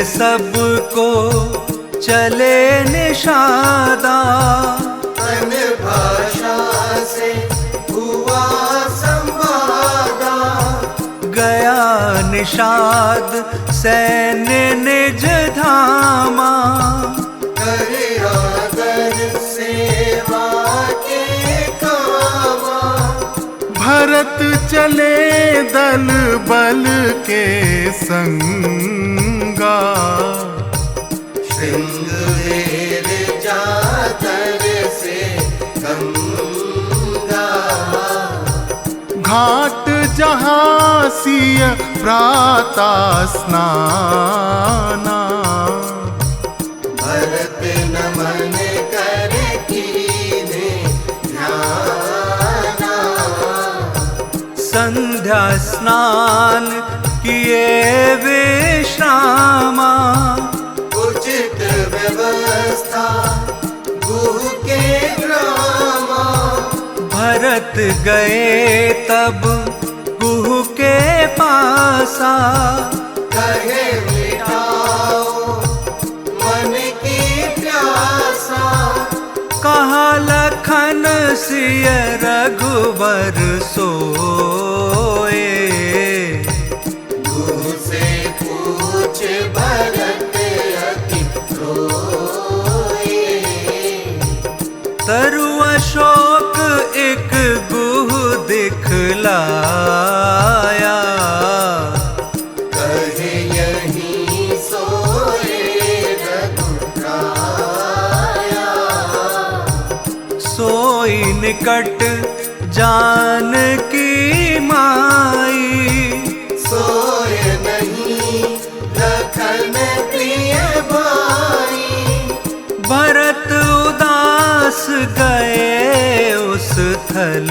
सबको चले निषादा। अन्य भाषा से हुआ संवादा। गया निषाद सैन्य निज धामा। करे आदर सेवा के कामा। भरत चले दल बल के संगा। श्रृंगवेर जातर से गंगा। घाट जहाँ सिय प्रातः स्नाना। भरत नमन कर कीने ध्याना। संध्या स्नान किए विश्रामा। उचित व्यवस्था गुह के ग्रामा। भरत गए तब गुह के पासा। कहे मिटाओ मन की प्यासा। कहा लखन सिय रघुवर सोए। गुह से पूछ भरत अति रोए। तरु अशोक एक गुह दिखलाया। कहे यहीं सोए रघुराया। सोई निकट जानकी माई। सोए नहीं लखन प्रिय भाई। भरत उदास गए उस थल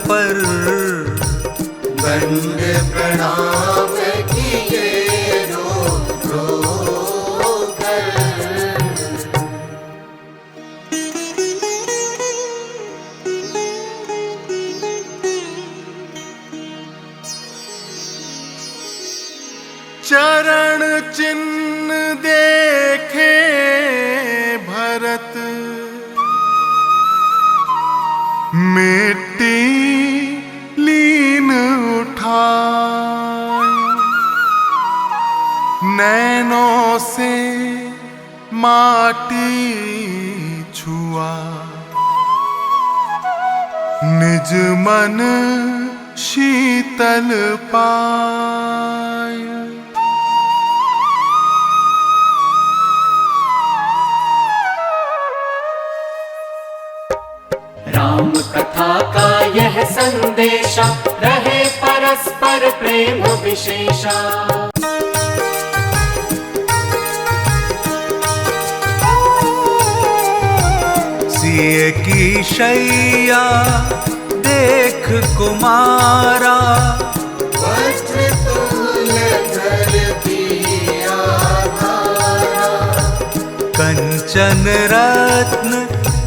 पर। दंड प्रणाम किए रो रो कर। चरण चिन्ह देखे भरत। मिट्टी लीन उठाई। नैनों से माटी छुआ। निज मन शीतल पाय। राम कथा का यह संदेशा। रहे परस्पर प्रेम विशेषा। सिय की शैया देख कुमारा। वज्र तुल्य धरती आधारा। कंचन रत्न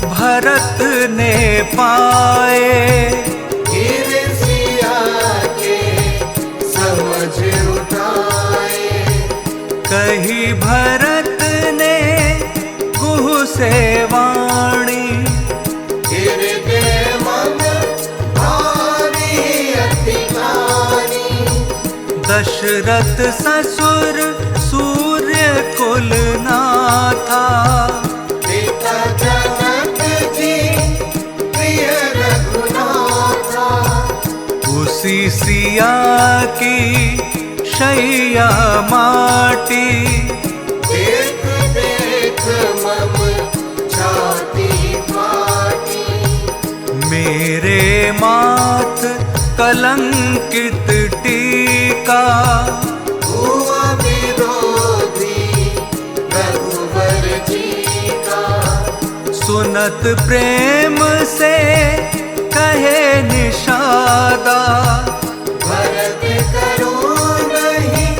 भरत ने पाए। ईर्ष्या के समझ उठाए। कही भरत ने गुह से वाणी। हृदय मम भारी अति ग्लानि। दशरथ ससुर सूर्य कुल नाथा। पिता जनक जी प्रिय रघुनाथा। उसी सिया की शैया माटी। देख देख मम छाती फाटी। मेरे माथ कलंकित टीका। हुआ विरोधी रघुवर जी का। सुनत प्रेम से कहे निषादा। भरत करो नहीं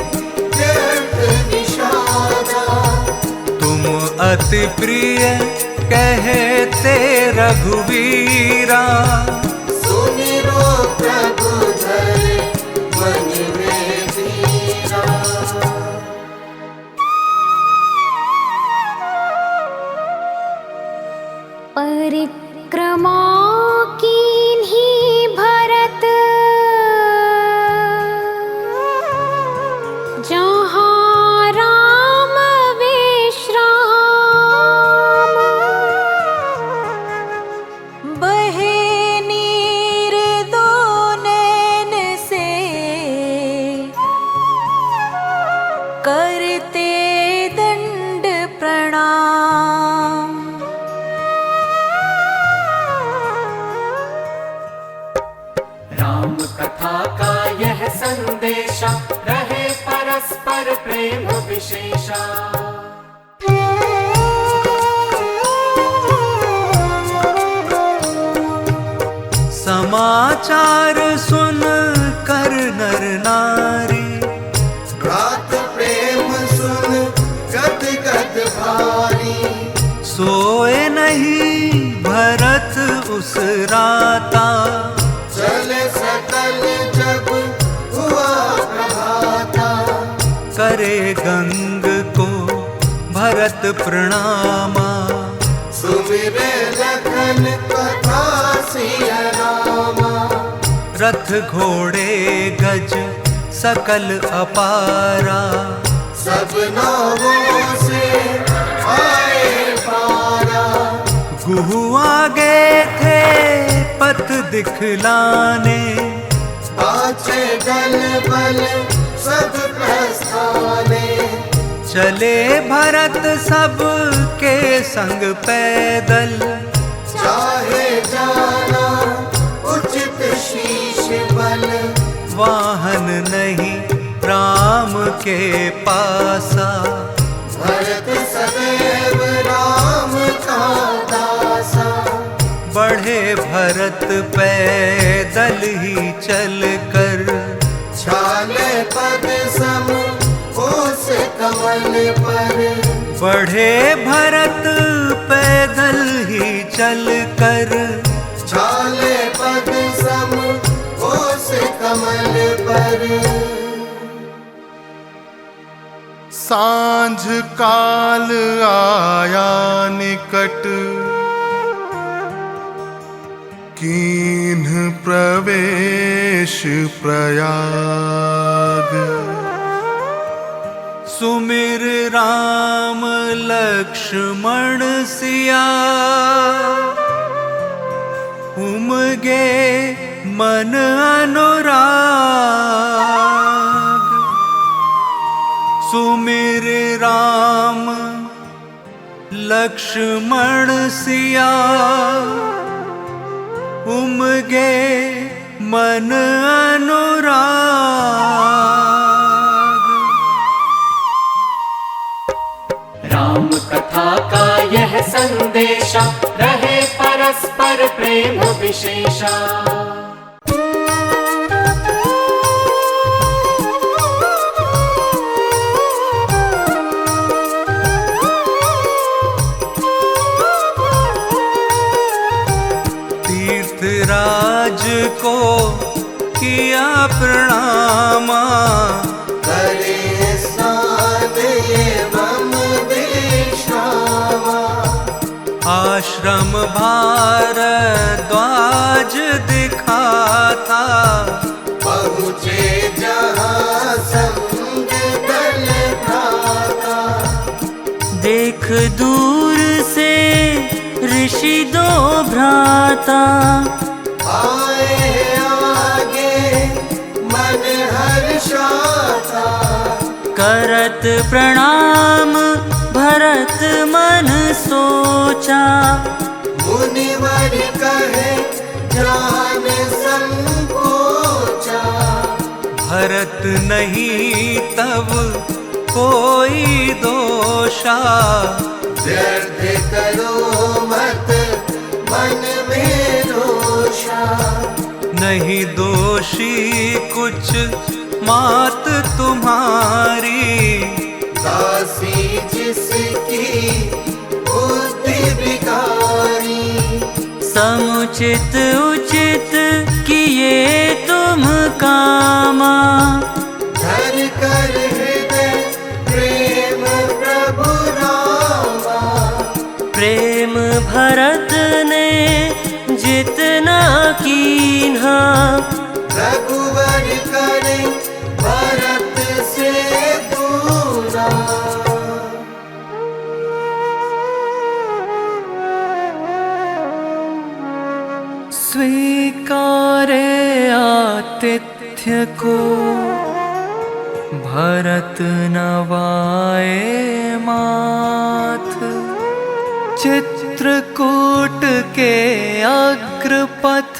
व्यर्थ निषादा। तुम अति प्रिय कहते रघुवीरा। सुमिरो प्रभु धर मन में धीरा। राम कथा का यह संदेशा, रहे परस्पर प्रेम विशेषा। समाचार सुन कर नर नारी, गात प्रेम सुन गद गद भारी। सोए नहीं भरत उस राता, चले सकल जब हुआ प्रभाता। करे गंग को भरत प्रणामा, सुमिरे लखन कथा सिया रामा। रथ घोड़े गज सकल अपारा, सब नावों से आए पारा। गुहु आगे थे पथ दिखलाने, पाछे दल बल सब प्रस्थाने। चले भरत सब के संग पैदल, चाहे जाना उचित शीश बल। वाहन नहीं राम के पासा, भरत सदैव राम का दासा। बढ़े भरत पैदल ही चल कर, छाले पद सम ओस कमल पर। बढ़े भरत पैदल ही चल कर, छाले पद सम ओस कमल पर। सांझ काल आया निकट, कीन्ह प्रवेश प्रयाग। सुमिर राम लक्ष्मण सिया, उमगे मन अनुराग। सुमिर राम लक्ष्मण सिया, उमगे मन अनुराग। राम कथा का यह संदेशा, रहे परस्पर प्रेम विशेषा। तीर्थराज को किया प्रणामा, करे स्नान एवं विश्रामा। आश्रम भारद्वाज दिखाता, पहुँचे जहाँ संग दल भ्राता। देख दूर से ऋषि दो भ्राता, आए आगे मन हर्षाता। करत प्रणाम भरत मन सोचा। मुनिवर कहे जान संकोचा। भरत नहीं तब कोई दोषा, व्यर्थ करो मत मन में रोषा। नहीं दोषी कुछ मात तुम्हारी, दासी जिसकी बुद्धि बिगाड़ी। समुचित उचित किए तुम कामा, धर कर हृदय प्रेम प्रभु रामा। प्रेम भरत ने जितना कीन्हा, रघुवर करे भरत से दूरा। स्वीकारे आतिथ्य को भरत नवाए माथ, चित्रकूट के अग्रपथ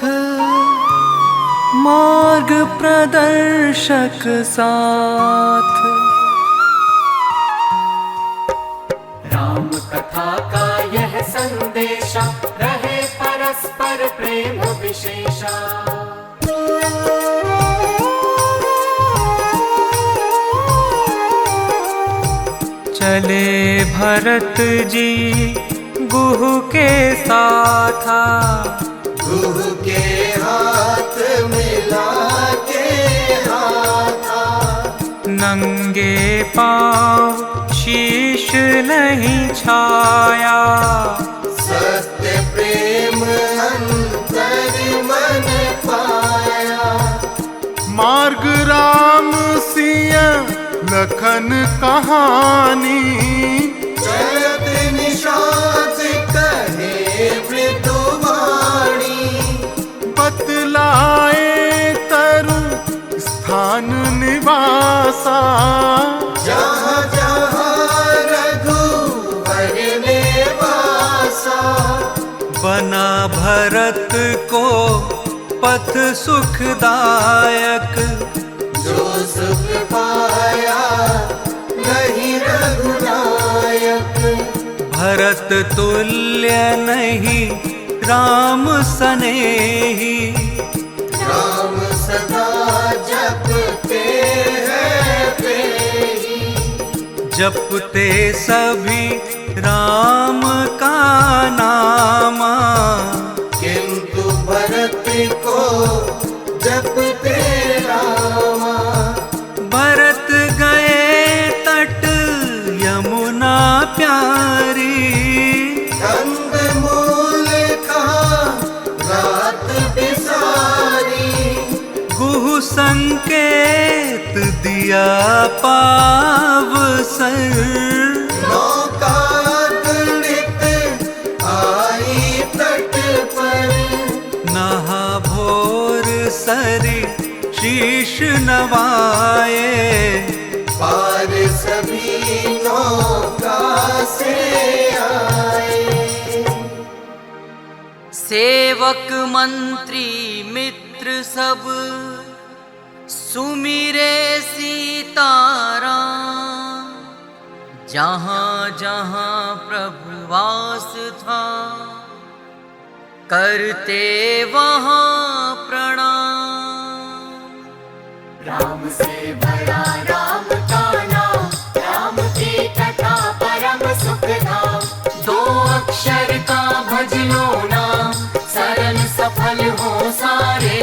मार्ग प्रदर्शक साथ। राम कथा का यह संदेशा, रहे परस्पर प्रेम विशेषा। चले भरत जी गुह के साथा, गुह के हाथ मिला के हाथा। नंगे पाँव शीश नहीं छाया, सत्य प्रेम अंतर मन पाया। मार्ग राम सिया लखन कहानी, चलत निशाच कहे मृदुवाणी। बतलाए तरु स्थान निवासा, जहाँ जहाँ रघुवर ने वासा। बना भरत को पथ सुखदायक, जो सुख पाया नहीं रघुनायक। भरत तुल्य नहीं राम सनेही, राम सदा जपते हैं तेरी। जपते सभी राम का नामा, किंतु भरत को जपते रामा। भरत गए तट यमुना प्यारी, कंद मूल खा रात बिसारी। गुह संकेत दिया पावसर, नौका गणित आई तट पर। नहा भोर सरी शीश नवाए, पार सभी नौका से आए। सेवक मंत्री मित्र सब सुमिरे सीताराम, जहाँ जहाँ प्रभु वास था करते वहाँ प्रणाम। राम से भरा राम का नाम, राम की कथा परम सुखधाम। दो अक्षर का भज लो नाम, सरल सफल हो सारे